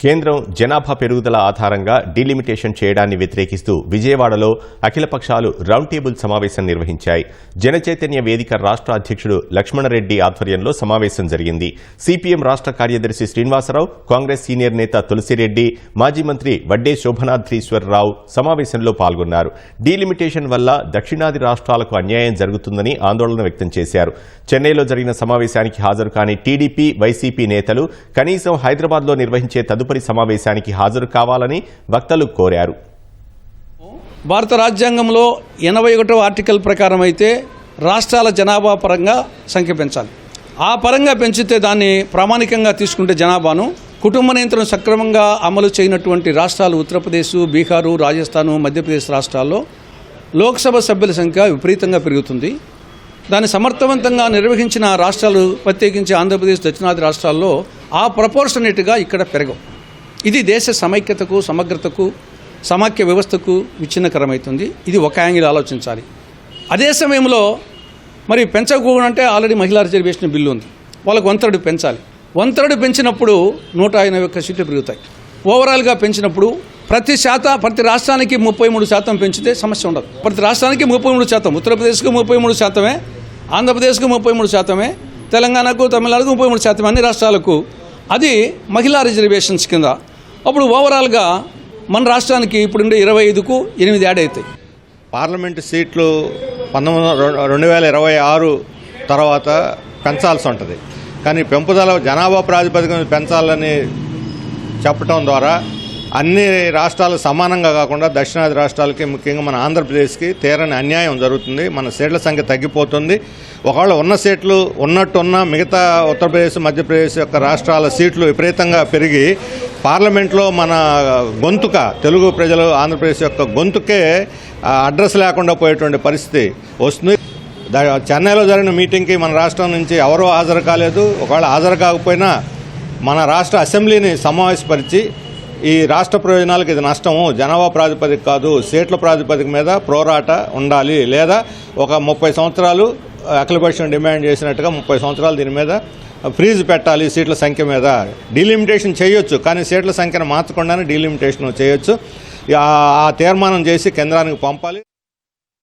కేంద్రం జనాభా పెరుగుదల ఆధారంగా డీలిమిటేషన్ చేయడాన్ని వ్యతిరేకిస్తూ విజయవాడలో అఖిలపక్షాలు రౌండ్ టేబుల్ సమావేశం నిర్వహించాయి. జనచైతన్య వేదిక రాష్ట్ర అధ్యక్షుడు లక్ష్మణరెడ్డి ఆధ్వర్యంలో సమావేశం జరిగింది. సిపిఎం రాష్ట్ర కార్యదర్శి శ్రీనివాసరావు, కాంగ్రెస్ సీనియర్ నేత తులసిరెడ్డి, మాజీ మంత్రి వడ్డే శోభనాద్రీశ్వరరావు సమావేశంలో పాల్గొన్నారు. డీలిమిటేషన్ వల్ల దక్షిణాది రాష్ట్రాలకు అన్యాయం జరుగుతుందని ఆందోళన వ్యక్తం చేశారు. చెన్నైలో జరిగిన సమావేశానికి హాజరు కాని టీడీపీ, వైసీపీ నేతలు కనీసం హైదరాబాద్లో నిర్వహించే తదుపరి సమావేశానికి హాజరు కావాలని వక్తలు కోరారు. భారత రాజ్యాంగంలో 81వ ఆర్టికల్ ప్రకారం అయితే రాష్ట్రాల జనాభా పరంగా సంఖ్య పెంచాలి. ఆ పరంగా పెంచితే దాన్ని ప్రామాణికంగా తీసుకుంటే జనాభాను కుటుంబ నియంత్రణ సక్రమంగా అమలు చేయనటువంటి రాష్ట్రాలు ఉత్తరప్రదేశ్, బీహారు, రాజస్థాను, మధ్యప్రదేశ్ రాష్ట్రాల్లో లోక్సభ సభ్యుల సంఖ్య విపరీతంగా పెరుగుతుంది. దాన్ని సమర్థవంతంగా నిర్వహించిన రాష్ట్రాలు, ప్రత్యేకించి ఆంధ్రప్రదేశ్, దక్షిణాది రాష్ట్రాల్లో ఆ ప్రపోర్షనేట్గా ఇక్కడ పెరగవు. ఇది దేశ సమైక్యతకు, సమగ్రతకు, సమాఖ్య వ్యవస్థకు విచ్ఛిన్నకరమవుతుంది. ఇది ఒక యాంగిల్ ఆలోచించాలి. అదే సమయంలో మరి పెంచకూడదంటే ఆల్రెడీ మహిళా రిజర్వేషన్ బిల్లు ఉంది, వాళ్ళకు 1/3 పెంచాలి. 1/3 పెంచినప్పుడు 181 సీట్లు పెరుగుతాయి. ఓవరాల్గా పెంచినప్పుడు ప్రతి రాష్ట్రానికి 33% పెంచితే సమస్య ఉండదు. ప్రతి రాష్ట్రానికి 33%, ఉత్తరప్రదేశ్కు 33%, ఆంధ్రప్రదేశ్కు 33%, తెలంగాణకు, తమిళనాడుకు 33%, అన్ని రాష్ట్రాలకు. అది మహిళా రిజర్వేషన్స్ కింద. అప్పుడు ఓవరాల్గా మన రాష్ట్రానికి ఇప్పుడు 25కు 8 యాడ్ అవుతాయి. పార్లమెంటు సీట్లు 2026 తర్వాత పెంచాల్సి ఉంటుంది. కానీ పెంపుదల జనాభా ప్రాతిపదికన పెంచాలని చెప్పడం ద్వారా అన్ని రాష్ట్రాలు సమానంగా కాకుండా దక్షిణాది రాష్ట్రాలకి, ముఖ్యంగా మన ఆంధ్రప్రదేశ్కి తీరని అన్యాయం జరుగుతుంది. మన సీట్ల సంఖ్య తగ్గిపోతుంది. ఒకవేళ ఉన్న సీట్లు ఉన్నట్టున్న మిగతా ఉత్తరప్రదేశ్, మధ్యప్రదేశ్ యొక్క రాష్ట్రాల సీట్లు విపరీతంగా పెరిగి పార్లమెంట్లో మన గొంతుక, తెలుగు ప్రజలు ఆంధ్రప్రదేశ్ యొక్క గొంతుకే అడ్రస్ లేకుండా పోయేటువంటి పరిస్థితి వస్తుంది. చెన్నైలో జరిగిన మీటింగ్కి మన రాష్ట్రం నుంచి ఎవరూ హాజరు కాలేదు. ఒకవేళ హాజరు కాకపోయినా మన రాష్ట్ర అసెంబ్లీని సమావేశపరిచి ఈ రాష్ట్ర ప్రయోజనాలకు ఇది నష్టము, జనాభా ప్రాతిపదిక కాదు, సీట్ల ప్రాతిపదిక మీద పోరాట ఉండాలి, లేదా ఒక 30 సంవత్సరాలు అఖిలపక్షం డిమాండ్ చేసినట్టుగా 30 సంవత్సరాలు దీని మీద ఫ్రీజ్ పెట్టాలి. సీట్ల సంఖ్య మీద డీలిమిటేషన్ చేయొచ్చు, కానీ సీట్ల సంఖ్యను మార్చకుండానే డీలిమిటేషన్ చేయొచ్చు. ఆ తీర్మానం చేసి కేంద్రానికి పంపాలి.